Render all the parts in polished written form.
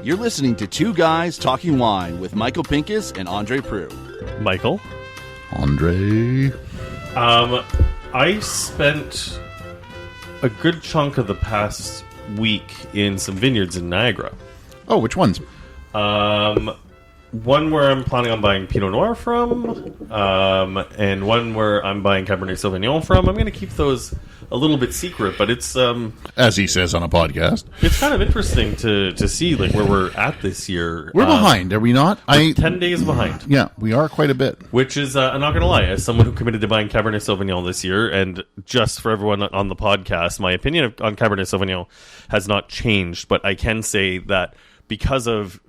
You're listening to Two Guys Talking Wine with Michael Pinkus and Andre Prue. Michael. Andre. I spent a good chunk of the past week in some vineyards in Niagara. Oh, which ones? One where I'm planning on buying Pinot Noir from, and one where I'm buying Cabernet Sauvignon from. I'm going to keep those a little bit secret, but it's as he says on a podcast, it's kind of interesting to see like where we're at this year. We're behind, are we not? 10 days behind. Yeah, we are quite a bit. Which is, I'm not going to lie, as someone who committed to buying Cabernet Sauvignon this year, and just for everyone on the podcast, my opinion on Cabernet Sauvignon has not changed, but I can say that because of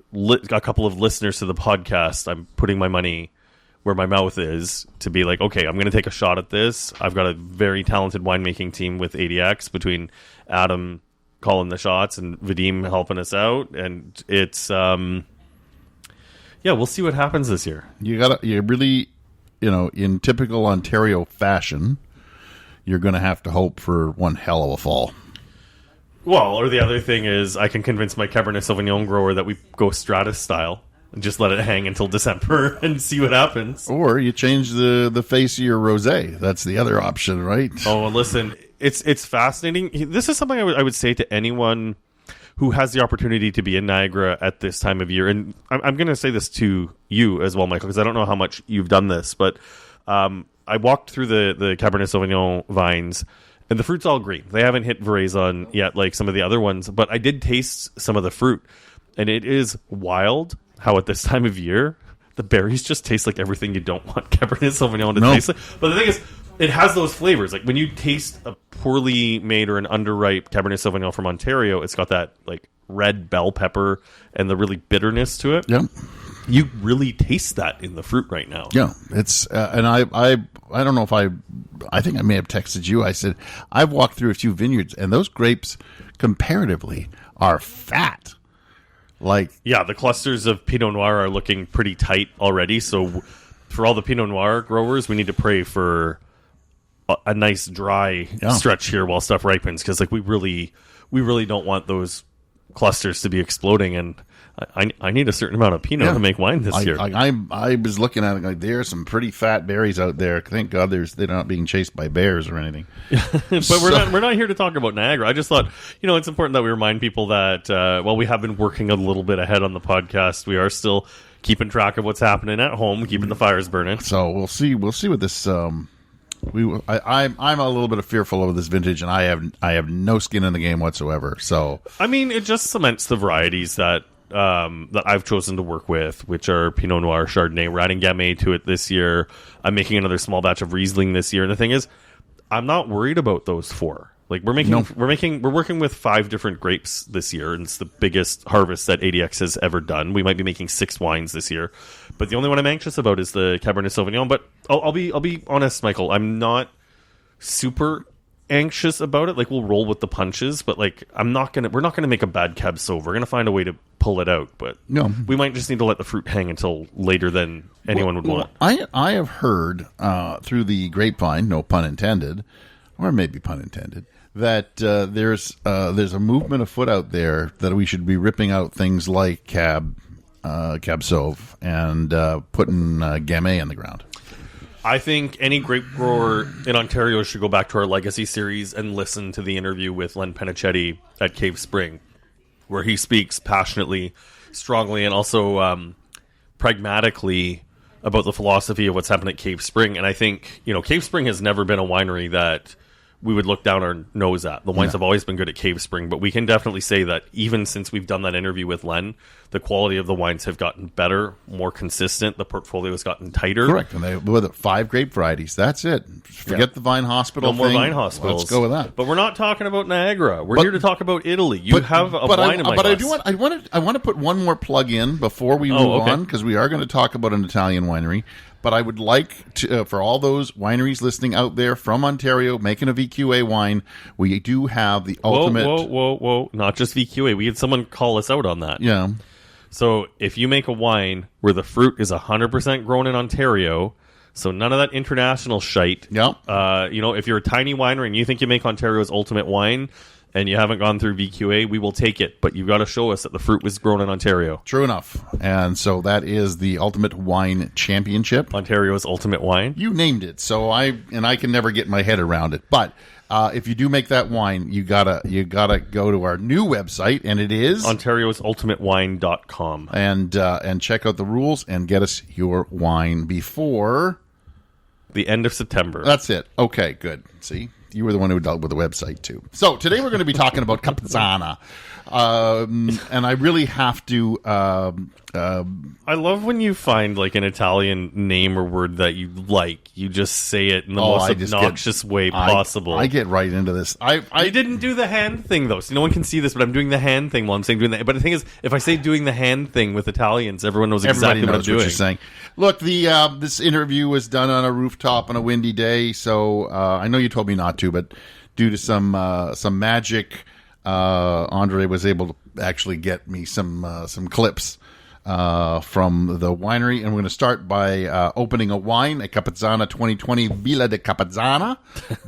a couple of listeners to the podcast, I'm putting my money where my mouth is to be like, okay, I'm going to take a shot at this. I've got a very talented winemaking team with ADX between Adam calling the shots and Vadim helping us out. And it's, we'll see what happens this year. You really, in typical Ontario fashion, you're going to have to hope for one hell of a fall. Well, or the other thing is I can convince my Cabernet Sauvignon grower that we go Stratus style and just let it hang until December and see what happens. Or you change the face of your rosé. That's the other option, right? Oh, listen, it's fascinating. This is something I would say to anyone who has the opportunity to be in Niagara at this time of year. And I'm going to say this to you as well, Michael, because I don't know how much you've done this. But I walked through the Cabernet Sauvignon vines, and the fruit's all green. They haven't hit veraison yet like some of the other ones. But I did taste some of the fruit, and it is wild how at this time of year, the berries just taste like everything you don't want Cabernet Sauvignon to taste like. But the thing is, it has those flavors. Like when you taste a poorly made or an underripe Cabernet Sauvignon from Ontario, it's got that like red bell pepper and the really bitterness to it. Yeah. You really taste that in the fruit right now. Yeah, it's and I don't know if I think I may have texted you. I said I've walked through a few vineyards, and those grapes comparatively are fat. Like, yeah, the clusters of Pinot Noir are looking pretty tight already. So for all the Pinot Noir growers, we need to pray for a nice dry stretch here while stuff ripens, because like we really don't want those clusters to be exploding. And I need a certain amount of Pinot to make wine this year. I was looking at it like there's some pretty fat berries out there. Thank God they're not being chased by bears or anything. But we're not here to talk about Niagara. I just thought it's important that we remind people that while we have been working a little bit ahead on the podcast, we are still keeping track of what's happening at home, keeping the fires burning. So we'll see what this. I'm a little bit fearful of this vintage, and I have no skin in the game whatsoever. So I mean, it just cements the varieties that I've chosen to work with, which are Pinot Noir, Chardonnay. We're adding Gamay to it this year. I'm making another small batch of Riesling this year. And the thing is, I'm not worried about those four. Like we're working with 5 different grapes this year, and it's the biggest harvest that ADX has ever done. We might be making 6 wines this year, but the only one I'm anxious about is the Cabernet Sauvignon. But I'll be honest, Michael, I'm not super anxious about it. Like we'll roll with the punches, but like we're not gonna make a bad Cab Sauv. We're gonna find a way to pull it out, but we might just need to let the fruit hang until later than anyone would want. I have heard through the grapevine, no pun intended, or maybe pun intended, that there's a movement afoot out there that we should be ripping out things like Cab Sauv and putting Gamay in the ground. I think any grape grower in Ontario should go back to our Legacy series and listen to the interview with Len Penichetti at Cave Spring, where he speaks passionately, strongly, and also pragmatically about the philosophy of what's happened at Cave Spring. And I think, Cave Spring has never been a winery that we would look down our nose at. The wines have always been good at Cave Spring, but we can definitely say that even since we've done that interview with Len, the quality of the wines have gotten better, more consistent. The portfolio has gotten tighter. Correct. And they with 5 grape varieties. That's it. Forget the Vine Hospital No more Vine Hospitals. Let's go with that. But we're not talking about Niagara. We're here to talk about Italy. You have a wine in my glass. I want to put one more plug in before we move on, because we are going to talk about an Italian winery. But I would like to, for all those wineries listening out there from Ontario making a VQA wine, we do have the ultimate... Whoa. Not just VQA. We had someone call us out on that. Yeah. So if you make a wine where the fruit is 100% grown in Ontario, So none of that international shite. Yep. If you're a tiny winery and you think you make Ontario's ultimate wine and you haven't gone through VQA, we will take it. But you've got to show us that the fruit was grown in Ontario. True enough. And so that is the Ultimate Wine Championship. Ontario's ultimate wine. You named it. So I can never get my head around it. But if you do make that wine, you gotta go to our new website, and it is Ontario'sUltimateWine.com. And check out the rules and get us your wine before the end of September. That's it. Okay, good. See, you were the one who dealt with the website too. So today we're going to be talking about Capezzana. And I really have to. I love when you find like an Italian name or word that you like. You just say it in the most obnoxious way possible. I get right into this. I didn't do the hand thing though, so no one can see this. But I'm doing the hand thing while I'm saying doing that. But the thing is, if I say doing the hand thing with Italians, everyone knows exactly what I'm doing. You're saying. Look, this interview was done on a rooftop on a windy day, so I know you told me not to, but due to some magic. Andre was able to actually get me some clips from the winery, and we're going to start by opening a wine, a Capezzana 2020 Villa de Capezzana,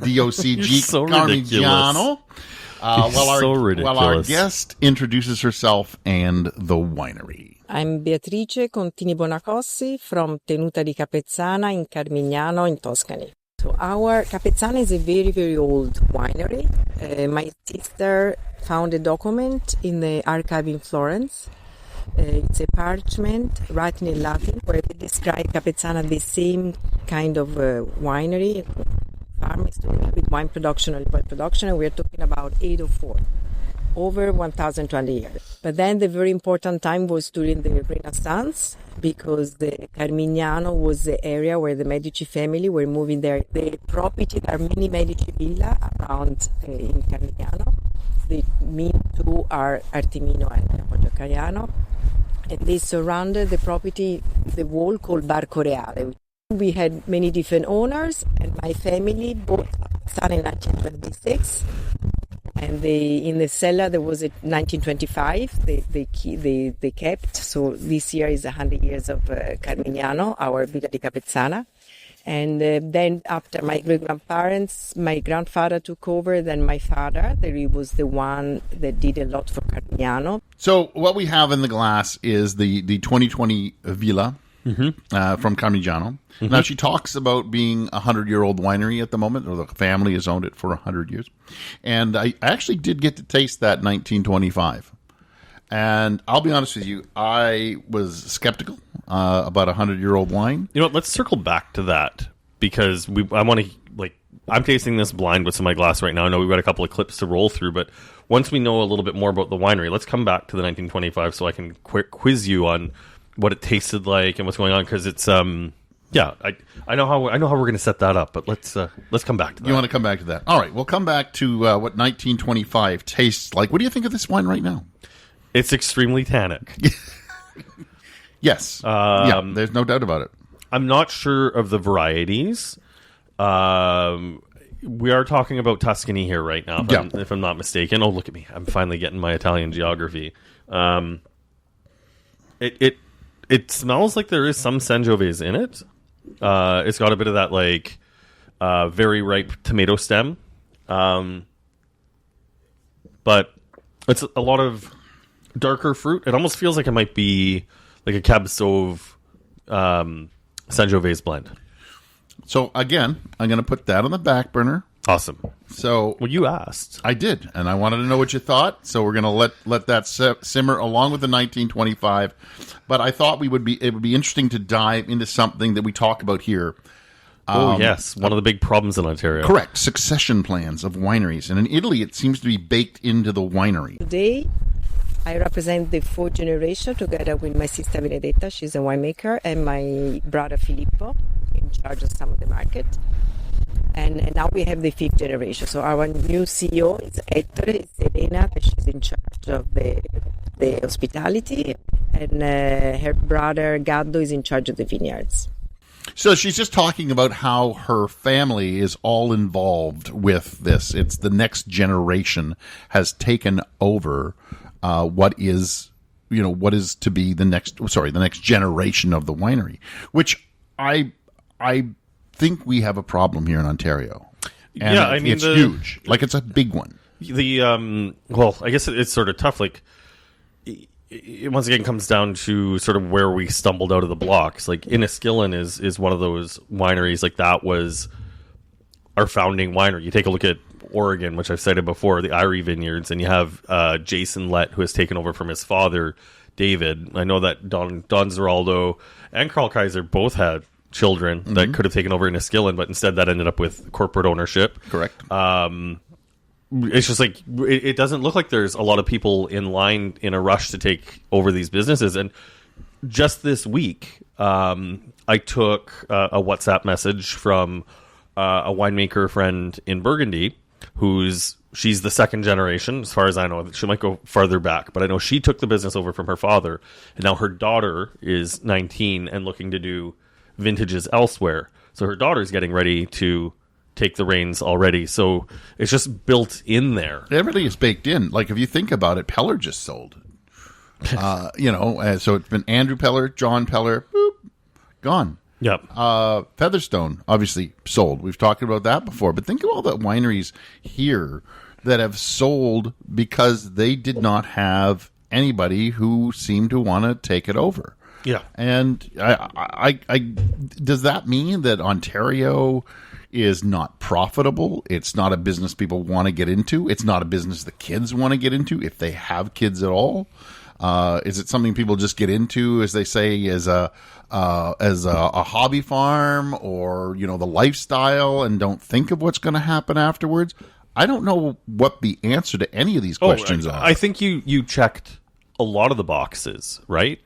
DOCG so Carmignano. Ridiculous. While our guest introduces herself and the winery. I'm Beatrice Contini Bonacossi from Tenuta di Capezzana in Carmignano in Tuscany. So our Capezzana is a very, very old winery. My sister found a document in the archive in Florence. It's a parchment written in Latin where they describe Capezzana the same kind of winery, farm history with wine production and oil production, and we're talking about 804. Over 1,200 years. But then the very important time was during the Renaissance, because the Carmignano was the area where the Medici family were moving their property. There are many Medici villas around in Carmignano. The main two are Artimino and Poggiocagliano. And they surrounded the property, the wall called Barco Reale. We had many different owners, and my family bought Capezzana in 1926. And in the cellar there was a 1925. They kept. So this year is 100 years of Carmignano, our Villa di Capezzana. And then after my great-grandparents, my grandfather took over. Then my father, he was the one that did a lot for Carmignano. So what we have in the glass is the 2020 Villa. From Carmignano. Mm-hmm. Now, she talks about being a 100-year-old winery at the moment, or the family has owned it for 100 years. And I actually did get to taste that 1925. And I'll be honest with you, I was skeptical about a 100-year-old wine. You know what? Let's circle back to that, because I want to, I'm tasting this blind with some of my glass right now. I know we've got a couple of clips to roll through, but once we know a little bit more about the winery, let's come back to the 1925 so I can quiz you on what it tasted like and what's going on, because it's I know how we're going to set that up, but let's come back to that. You want to come back to that? All right, we'll come back to what 1925 tastes like. What do you think of this wine right now? It's extremely tannic. Yes, there's no doubt about it. I'm not sure of the varieties. We are talking about Tuscany here right now, if I'm not mistaken. Oh, look at me! I'm finally getting my Italian geography. It smells like there is some Sangiovese in it. It's got a bit of that very ripe tomato stem, but it's a lot of darker fruit. It almost feels like it might be like a Cab Sauv Sangiovese blend. So again, I'm going to put that on the back burner. Awesome. So, well, you asked. I did, and I wanted to know what you thought. So we're going to let that simmer along with the 1925. But I thought it would be interesting to dive into something that we talk about here. Yes, one of the big problems in Ontario. Correct, succession plans of wineries, and in Italy, it seems to be baked into the winery. Today, I represent the fourth generation together with my sister Benedetta. She's a winemaker, and my brother Filippo, in charge of some of the market. And now we have the fifth generation. So our new CEO is Ettore, it's Elena, that she's in charge of the hospitality, and her brother Gaddo is in charge of the vineyards. So she's just talking about how her family is all involved with this. It's the next generation has taken over what is to be the next generation of the winery, which I I think we have a problem here in Ontario. And Yeah, I mean, it's huge. Like, it's a big one. Well, I guess it's sort of tough. Like, it once again comes down to sort of where we stumbled out of the blocks. Like, Enniskillen is one of those wineries. Like, that was our founding winery. You take a look at Oregon, which I've cited before, the Irie Vineyards, and you have Jason Lett, who has taken over from his father, David. I know that Don Zeraldo and Carl Kaiser both had children that could have taken over Enniskillen, but instead that ended up with corporate ownership. Correct. It's just like it doesn't look like there's a lot of people in line in a rush to take over these businesses. And just this week, I took a WhatsApp message from a winemaker friend in Burgundy, she's the second generation, as far as I know. She might go farther back, but I know she took the business over from her father, and now her daughter is 19 and looking to do vintages elsewhere. So her daughter's getting ready to take the reins already. So it's just built in there. Everything is baked in. Like, if you think about it, Peller just sold. So it's been Andrew Peller, John Peller, boop, gone. Yep. Featherstone, obviously, sold. We've talked about that before. But think of all the wineries here that have sold because they did not have anybody who seemed to want to take it over. Yeah. And does that mean that Ontario is not profitable? It's not a business people want to get into. It's not a business the kids want to get into, if they have kids at all. Is it something people just get into, as they say, as a hobby farm, or the lifestyle, and don't think of what's going to happen afterwards? I don't know what the answer to any of these questions are. I think you checked a lot of the boxes, right?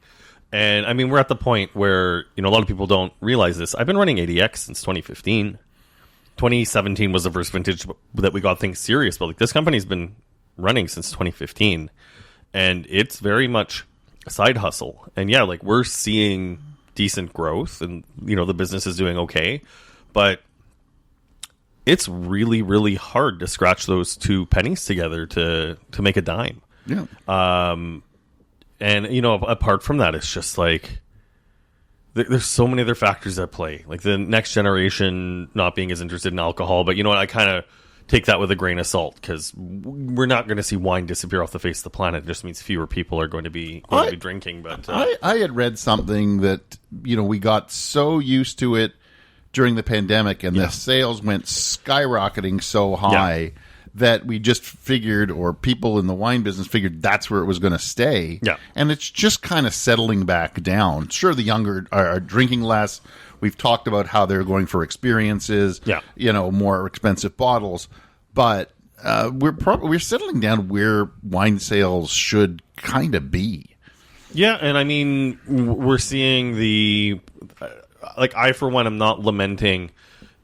And I mean, we're at the point where a lot of people don't realize this. I've been running ADX since 2015. 2017 was the first vintage that we got things serious, but like, this company's been running since 2015, and it's very much a side hustle. And yeah, like, we're seeing decent growth, and the business is doing okay, but it's really, really hard to scratch those two pennies together to make a dime. Yeah. And apart from that, it's just like there's so many other factors at play, like the next generation not being as interested in alcohol. But I kind of take that with a grain of salt, because we're not going to see wine disappear off the face of the planet. It just means fewer people are going to be drinking. But I had read something that we got so used to it during the pandemic, and the sales went skyrocketing so high that we just figured, or people in the wine business figured, that's where it was going to stay. Yeah. And it's just kind of settling back down. Sure, the younger are drinking less. We've talked about how they're going for experiences, more expensive bottles. But we're settling down where wine sales should kind of be. Yeah, and I mean, we're seeing I, for one, am not lamenting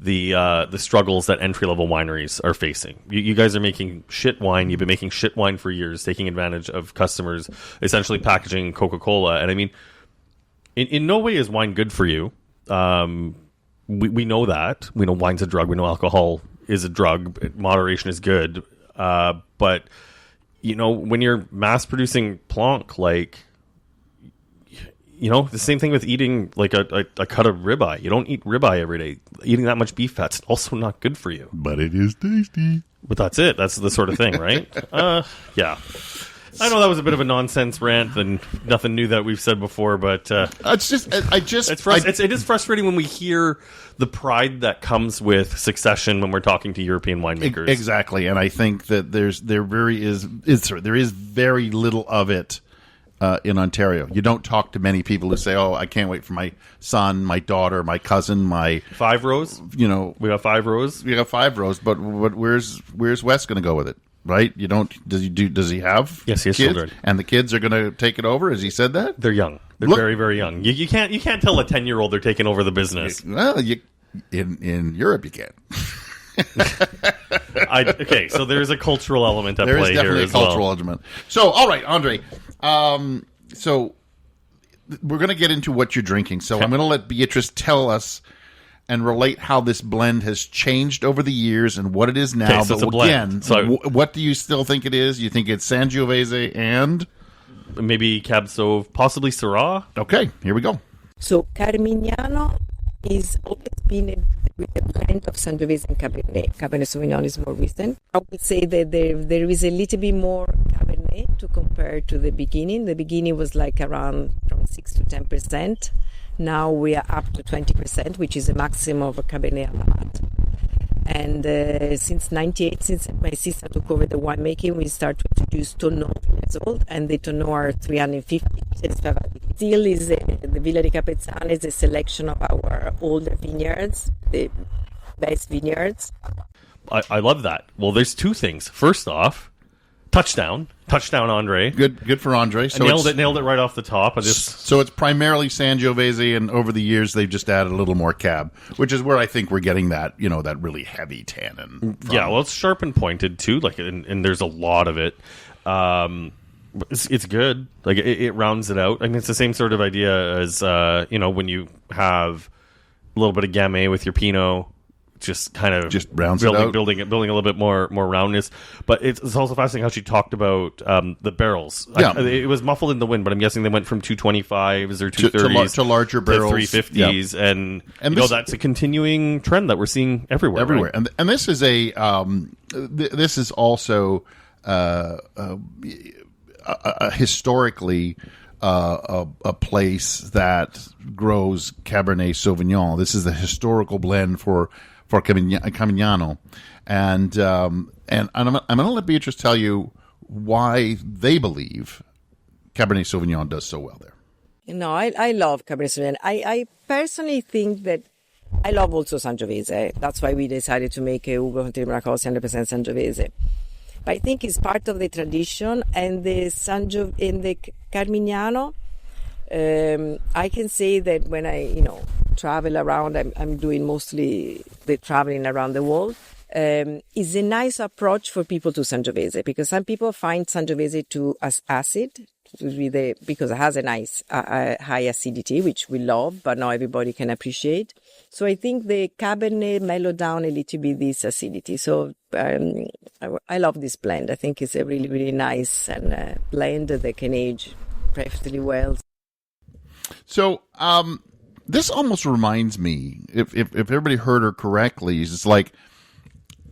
the struggles that entry-level wineries are facing. You guys are making shit wine. You've been making shit wine for years, taking advantage of customers, essentially packaging Coca-Cola. And I mean, in no way is wine good for you. We know that. We know wine's a drug. We know alcohol is a drug. Moderation is good. But, when you're mass-producing Plonk, like, the same thing with eating like a cut of ribeye. You don't eat ribeye every day. Eating that much beef fat's also not good for you. But it is tasty. But that's it. That's the sort of thing, right? Yeah. I know that was a bit of a nonsense rant and nothing new that we've said before, but it is frustrating when we hear the pride that comes with succession when we're talking to European winemakers. Exactly, and I think that there is very little of it. In Ontario, you don't talk to many people who say, "Oh, I can't wait for my son, my daughter, my cousin, my 5 rows." We got 5 rows. We got 5 rows, but where's Wes going to go with it? Right? You don't? Does he have? Yes, he has kids? children, and the kids are going to take it over. Has he said that? They're young. They're very, very young. You can't tell a 10-year-old they're taking over the business. Well, in Europe you can. Okay, so there's a cultural element at play here. There is definitely a cultural element. So, all right, Andre. So we're going to get into what you're drinking. So I'm going to let Beatrice tell us and relate how this blend has changed over the years and what it is now. So but again, what do you still think it is? You think it's Sangiovese and maybe Cab Sauv, possibly Syrah? Okay, here we go. So Carmignano It's always been with a blend of Sangiovese and Cabernet. Cabernet Sauvignon is more recent. I would say that there is a little bit more Cabernet to compare to the beginning. The beginning was like around from 6 to 10%. Now we are up to 20%, which is a maximum of a Cabernet Amat. And since '98, since my sister took over the winemaking, we started to introduce Tonneau years old, and the Tonneau are 350. Still is the Villa di Capezzana is a selection of our older vineyards, the best vineyards. I love that. Well, there's two things. First off, touchdown, Andre. Good for Andre. So nailed it right off the top. So it's primarily Sangiovese, and over the years they've just added a little more cab, which is where I think we're getting that that really heavy tannin. From. Yeah, well, it's sharp and pointed too. Like, and there's a lot of it. It's good. Like it rounds it out. I mean, it's the same sort of idea as when you have a little bit of Gamay with your Pinot. Just kind of rounds it out. building a little bit more roundness. But it's also fascinating how she talked about the barrels. Yeah. It was muffled in the wind, but I'm guessing they went from 225s or 230s to larger barrels, to 350s, yeah. and that's a continuing trend that we're seeing everywhere. Right? And this is this is also historically a place that grows Cabernet Sauvignon. This is the historical blend for Carmignano, and I'm going to let Beatrice tell you why they believe Cabernet Sauvignon does so well there. I love Cabernet Sauvignon. I personally think that I love also Sangiovese. That's why we decided to make a Ugo Contini Bonacossi 100% Sangiovese. But I think it's part of the tradition, and the Carmignano. I can say that when I, travel around, I'm doing mostly the traveling around the world. Is a nice approach for people to Sangiovese, because some people find Sangiovese too as acid, because it has a nice high acidity, which we love, but not everybody can appreciate. So I think the Cabernet mellowed down a little bit this acidity. So I love this blend. I think it's a really, really nice blend that can age perfectly well. So this almost reminds me, if everybody heard her correctly, it's like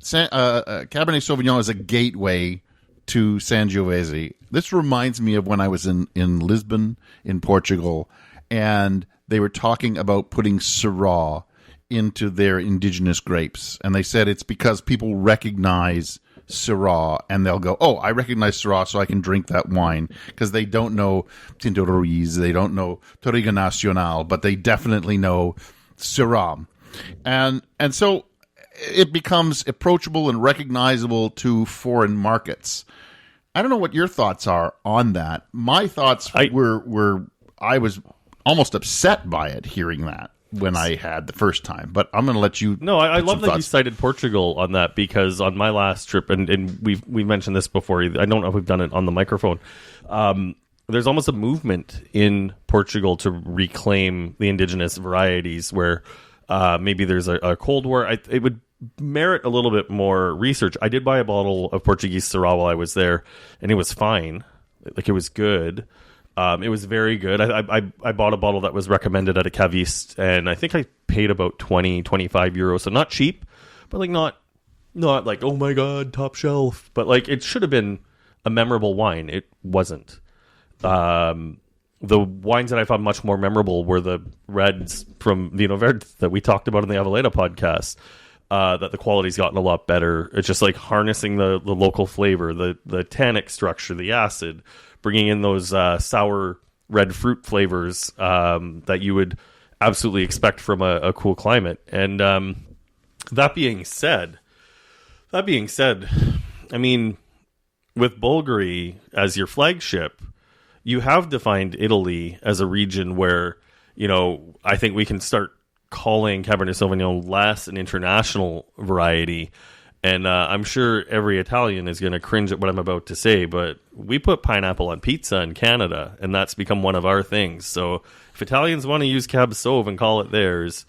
Cabernet Sauvignon is a gateway to Sangiovese. This reminds me of when I was in Lisbon, in Portugal, and they were talking about putting Syrah into their indigenous grapes. And they said it's because people recognize Syrah, and they'll go, oh, I recognize Syrah, so I can drink that wine, because they don't know Tinto Ruiz, they don't know Touriga Nacional, but they definitely know Syrah. And so it becomes approachable and recognizable to foreign markets. I don't know what your thoughts are on that. My thoughts were I was almost upset by it, hearing that when I had the first time, but I'm going to let you. No, I love that you cited Portugal on that, because on my last trip, and we've mentioned this before, I don't know if we've done it on the microphone. There's almost a movement in Portugal to reclaim the indigenous varieties, where maybe there's a Cold War. It would merit a little bit more research. I did buy a bottle of Portuguese Syrah while I was there, and it was fine. Like, it was good. It was very good. I bought a bottle that was recommended at a caviste, and I think I paid about 25 euros. So not cheap, but like not like, oh my God, top shelf. But like, it should have been a memorable wine. It wasn't. The wines that I found much more memorable were the reds from Vino Verde that we talked about in the Aveleda podcast. That the quality's gotten a lot better. It's just like harnessing the local flavor, the tannic structure, the acid, bringing in those sour red fruit flavors that you would absolutely expect from a cool climate. And that being said, I mean, with Bulgari as your flagship, you have defined Italy as a region where, I think we can start calling Cabernet Sauvignon less an international variety. And I'm sure every Italian is going to cringe at what I'm about to say, but we put pineapple on pizza in Canada, and that's become one of our things. So if Italians want to use Cab Sauv and call it theirs,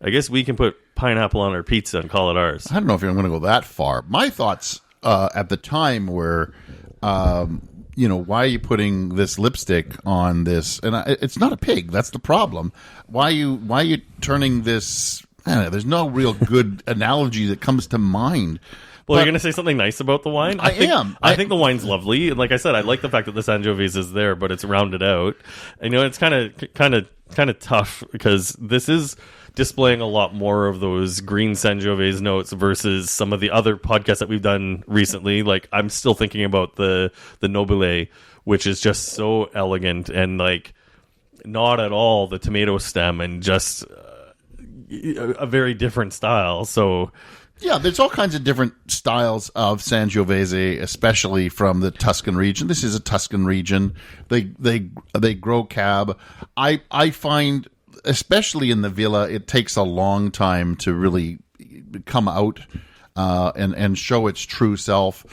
I guess we can put pineapple on our pizza and call it ours. I don't know if I'm going to go that far. My thoughts at the time were why are you putting this lipstick on this? And it's not a pig. That's the problem. Why are you turning this? I don't know, there's no real good analogy that comes to mind. Well, you're going to say something nice about the wine? I am. I think the wine's lovely. And like I said, I like the fact that the Sangiovese is there, but it's rounded out. And, it's kind of tough because this is displaying a lot more of those green Sangiovese notes versus some of the other podcasts that we've done recently. Like, I'm still thinking about the Nobile, which is just so elegant and, like, not at all the tomato stem and just a very different style. So... yeah, there's all kinds of different styles of Sangiovese, especially from the Tuscan region. This is a Tuscan region. They grow cab. I find, especially in the Villa, it takes a long time to really come out and show its true self.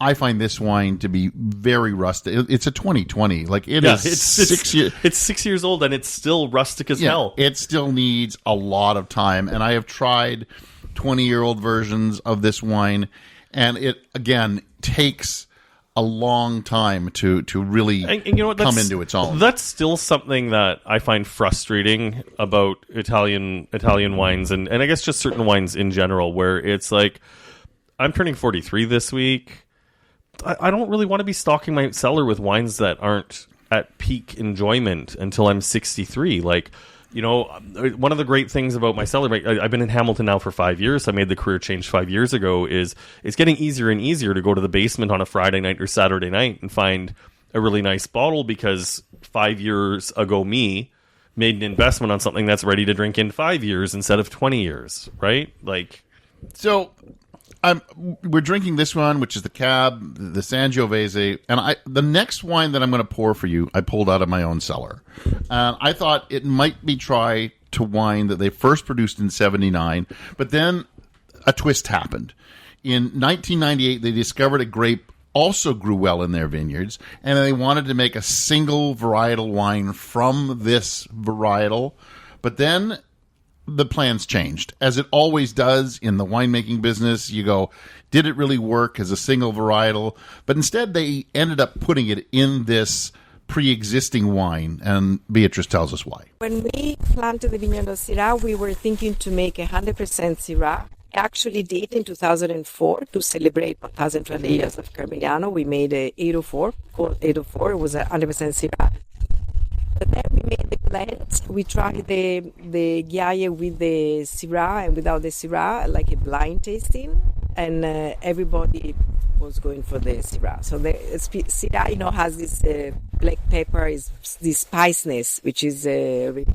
I find this wine to be very rustic. It's a 2020. Like it's 6 years. It's 6 years old and it's still rustic as hell. It still needs a lot of time, and I have tried 20-year-old versions of this wine, and it again takes a long time to really come into its own. That's still something that I find frustrating about Italian wines, and I guess just certain wines in general, where it's like, I'm turning 43 this week. I don't really want to be stocking my cellar with wines that aren't at peak enjoyment until I'm 63. Like, one of the great things about my cellar, I've been in Hamilton now for 5 years. I made the career change 5 years ago. Is it's getting easier and easier to go to the basement on a Friday night or Saturday night and find a really nice bottle, because 5 years ago me made an investment on something that's ready to drink in 5 years instead of 20 years, right? Like, so we're drinking this one, which is the Cab, the Sangiovese, and the next wine that I'm going to pour for you, I pulled out of my own cellar. I thought it might be try to wine that they first produced in 1979, but then a twist happened. In 1998, they discovered a grape also grew well in their vineyards, and they wanted to make a single varietal wine from this varietal, but then the plans changed, as it always does in the winemaking business. You go, did it really work as a single varietal? But instead, they ended up putting it in this pre-existing wine, and Beatrice tells us why. When we planted the vineyard of Syrah, we were thinking to make 100% Syrah. Actually did in 2004 to celebrate 1,020 years of Carmignano. We made a 804, called 804. It was 100% Syrah. But then we made the blend. We tried the Ghiaie with the Syrah and without the Syrah, like a blind tasting, and everybody was going for the Syrah. So the Syrah, has this black pepper, this spiciness, which is really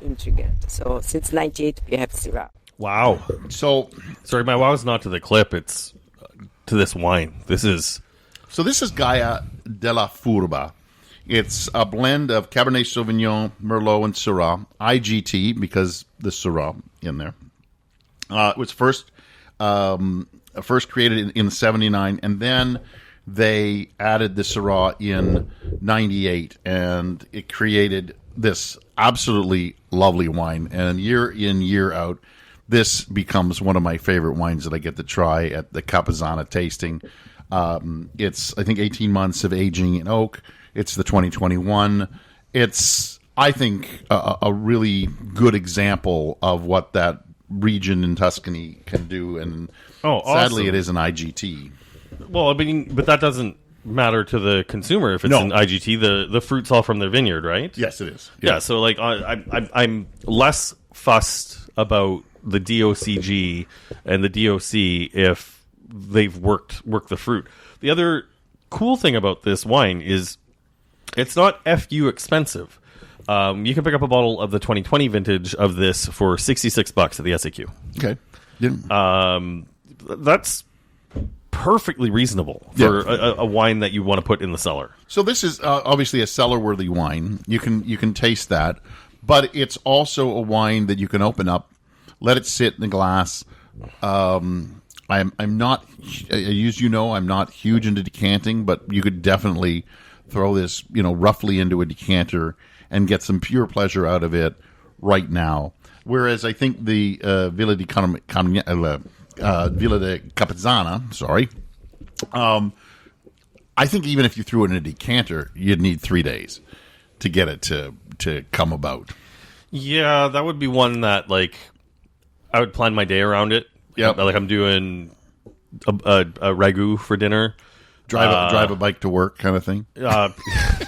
intriguing. So since '98, we have Syrah. Wow. So, sorry, my wow is not to the clip. It's to this wine. This is Gaia della Furba. It's a blend of Cabernet Sauvignon, Merlot, and Syrah. IGT, because the Syrah in there. It was first created in 1979, and then they added the Syrah in 1998, and it created this absolutely lovely wine. And year in, year out, this becomes one of my favorite wines that I get to try at the Capezzana tasting. It's, I think, 18 months of aging in oak. It's the 2021. It's, I think, a really good example of what that region in Tuscany can do. And sadly, it is an IGT. Well, I mean, but that doesn't matter to the consumer if it's an IGT. The fruit's all from their vineyard, right? Yes, it is. Yeah. So, like, I'm less fussed about the DOCG and the DOC if they've worked the fruit. The other cool thing about this wine is it's not FU expensive. You can pick up a bottle of the 2020 vintage of this for $66 at the SAQ. Okay. Yeah. That's perfectly reasonable for a wine that you want to put in the cellar. So this is obviously a cellar-worthy wine. You can taste that, but it's also a wine that you can open up, let it sit in the glass. I'm not, as you know, I'm not huge into decanting, but you could definitely throw this, roughly into a decanter and get some pure pleasure out of it right now. Whereas I think the Villa di Capezzana, I think even if you threw it in a decanter, you'd need 3 days to get it to come about. Yeah, that would be one that, like, I would plan my day around it. Yeah, like I'm doing a ragu for dinner. Drive a bike to work kind of thing.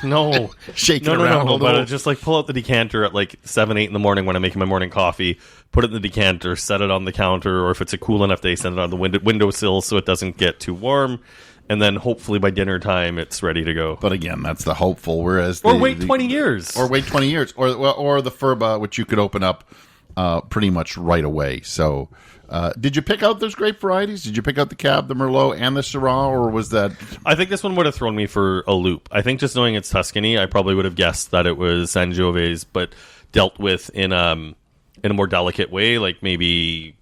No, Shake it around a little. But just like pull out the decanter at like 7, 8 in the morning when I'm making my morning coffee. Put it in the decanter, set it on the counter, or if it's a cool enough day, set it on the windowsill so it doesn't get too warm. And then hopefully by dinner time it's ready to go. But again, that's the hopeful. Whereas wait 20 years, or wait 20 years, or the Furba, which you could open up pretty much right away. So. Did you pick out those grape varieties? Did you pick out the Cab, the Merlot, and the Syrah, or was that... I think this one would have thrown me for a loop. I think just knowing it's Tuscany, I probably would have guessed that it was Sangiovese, but dealt with in a more delicate way, like maybe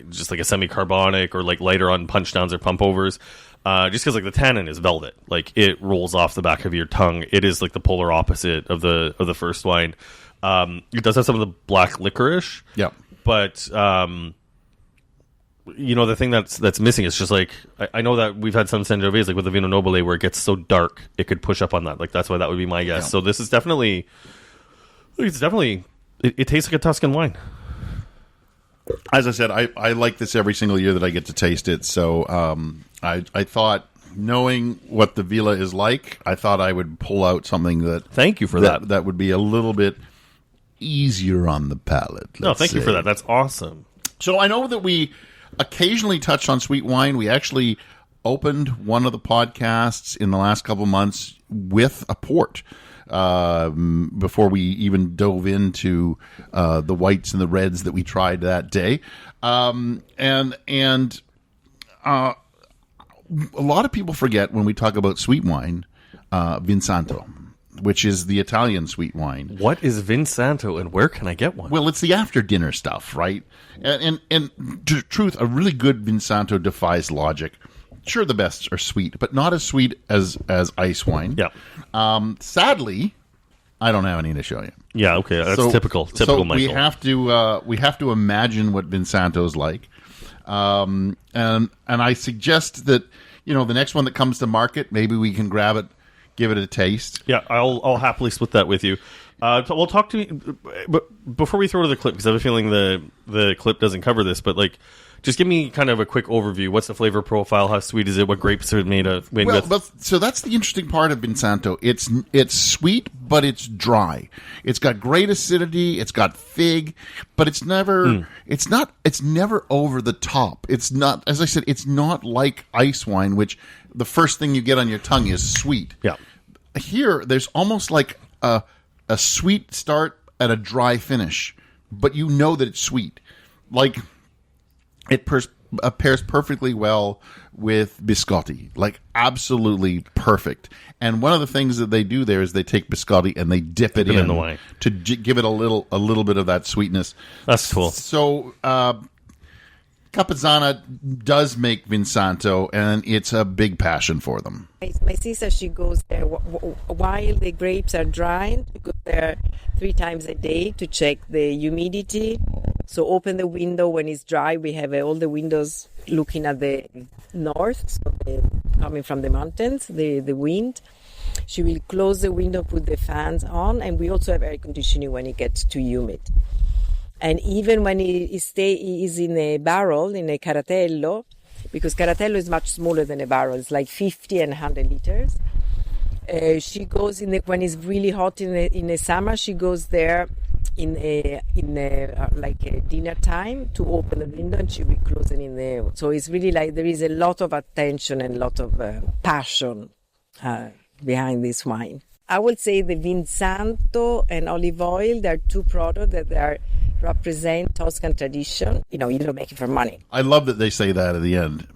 just like a semi-carbonic or like lighter on punch downs or pump overs. Just because like the tannin is velvet, like it rolls off the back of your tongue. It is like the polar opposite of the first wine. It does have some of the black licorice, yeah, but. The thing that's missing is just like I know that we've had some Sangiovese like with the Vino Nobile where it gets so dark it could push up on that. Like that's why that would be my guess. Yeah. So this is definitely it tastes like a Tuscan wine. As I said, I like this every single year that I get to taste it. So I thought, knowing what the Villa is like, I thought I would pull out something that thank you for that would be a little bit easier on the palate. No, thank you for that. That's awesome. So I know that we occasionally touched on sweet wine. We actually opened one of the podcasts in the last couple of months with a port before we even dove into the whites and the reds that we tried that day. And a lot of people forget when we talk about sweet wine, Vin Santo, which is the Italian sweet wine. What is Vin Santo and where can I get one? Well, it's the after dinner stuff, right? And to truth, a really good Vin Santo defies logic. Sure, the best are sweet, but not as sweet as ice wine. Yeah. Sadly, I don't have any to show you. Yeah, okay, that's typical so Michael. we have to imagine what Vin Santo's like. And I suggest that, the next one that comes to market, maybe we can grab it, give it a taste. Yeah, I'll happily split that with you. We'll talk to me, but before we throw to the clip, because I have a feeling the clip doesn't cover this, but like, just give me kind of a quick overview. What's the flavor profile? How sweet is it? What grapes are it made with? But, so that's the interesting part of Vin Santo. It's sweet, but it's dry. It's got great acidity. It's got fig, but it's never it's never over the top. It's not, as I said, it's not like ice wine, which the first thing you get on your tongue is sweet. Yeah. Here, there's almost like a sweet start and a dry finish, but you know that it's sweet. Like, it pairs perfectly well with biscotti, like absolutely perfect. And one of the things that they do there is they take biscotti and they dip it in the wine to give it a little bit of that sweetness. That's cool. So Capezzana does make Vin Santo, and it's a big passion for them. My sister, she goes there while the grapes are drying. She goes there 3 times a day to check the humidity. So open the window when it's dry. We have all the windows looking at the north, so coming from the mountains, the wind. She will close the window, put the fans on, and we also have air conditioning when it gets too humid. And even when it is in a barrel, in a caratello, because caratello is much smaller than a barrel, it's like 50 and 100 liters. She goes when it's really hot in the summer. She goes there in like a dinner time to open the window, and she will close it in there. So it's really like there is a lot of attention and a lot of passion behind this wine. I would say the Vin Santo and olive oil, they're 2 products that represent Toscan tradition. You don't make it for money. I love that they say that at the end.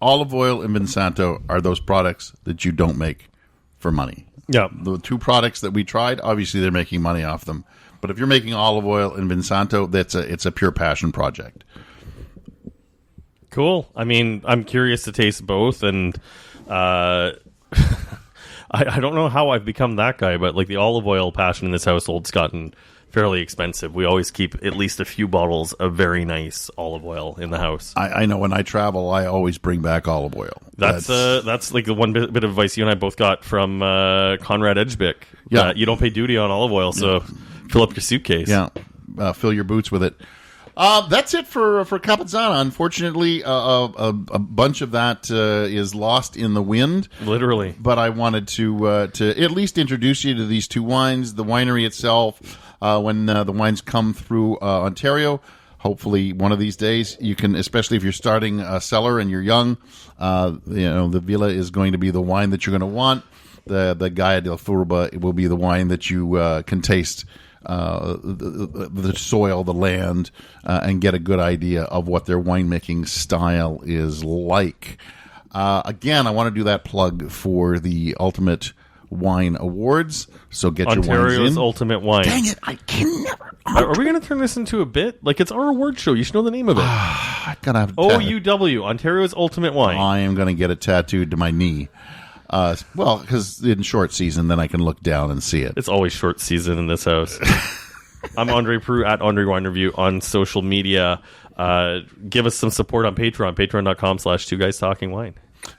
Olive oil and Vin Santo are those products that you don't make for money. Yeah. The 2 products that we tried, obviously they're making money off them. But if you're making olive oil and Vin Santo, it's a pure passion project. Cool. I mean, I'm curious to taste both, and I don't know how I've become that guy, but like the olive oil passion in this household's gotten fairly expensive. We always keep at least a few bottles of very nice olive oil in the house. I know when I travel, I always bring back olive oil. That's like the one bit of advice you and I both got from Conrad Edgebick. Yeah. You don't pay duty on olive oil, so fill up your suitcase. Yeah, fill your boots with it. That's it for Capezzana. Unfortunately, a bunch of that is lost in the wind. Literally. But I wanted to at least introduce you to these two wines, the winery itself, when the wines come through Ontario. Hopefully, one of these days you can, especially if you're starting a cellar and you're young, the Villa is going to be the wine that you're going to want. The Gaia del Furba will be the wine that you can taste. The soil, the land, and get a good idea of what their winemaking style is like. Again, I want to do that plug for the Ultimate Wine Awards. So get your wines in. Ontario's Ultimate Wine. Dang it, I can never. Are we going to turn this into a bit? Like, it's our award show. You should know the name of it. I gotta have OUW, Ontario's Ultimate Wine. I am going to get it tattooed to my knee. Well, because in short season, then I can look down and see it. It's always short season in this house. I'm Andre Prue at Andre Wine Review on social media. Give us some support on Patreon, patreon.com/2guystalkingwine.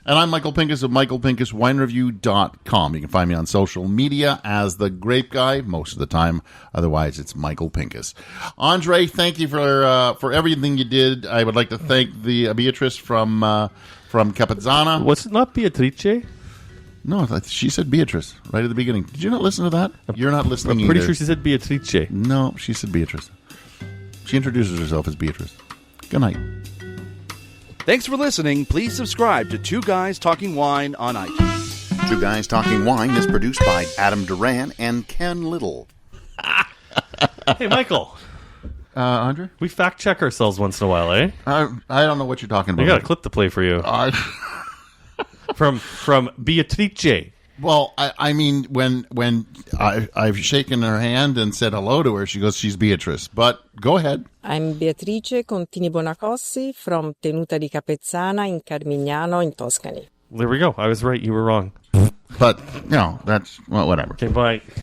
And I'm Michael Pinkus of michaelpincuswinereview.com. You can find me on social media as the Grape Guy most of the time. Otherwise, it's Michael Pinkus. Andre, thank you for everything you did. I would like to thank the Beatrice from Capezzana. Was it not Beatrice? No, she said Beatrice right at the beginning. Did you not listen to that? You're not listening I'm pretty either. sure she said Beatrice. No, she said Beatrice. She introduces herself as Beatrice. Good night. Thanks for listening. Please subscribe to Two Guys Talking Wine on iTunes. Two Guys Talking Wine is produced by Adam Duran and Ken Little. Hey, Michael. Andre? We fact check ourselves once in a while, eh? I don't know what you're talking about. I got a clip to play for you. From Beatrice. Well, I mean, when I've shaken her hand and said hello to her, she goes, she's Beatrice. But go ahead. I'm Beatrice Contini Bonacossi from Tenuta di Capezzana in Carmignano in Tuscany. There we go. I was right. You were wrong. But, that's, well, whatever. Okay, bye.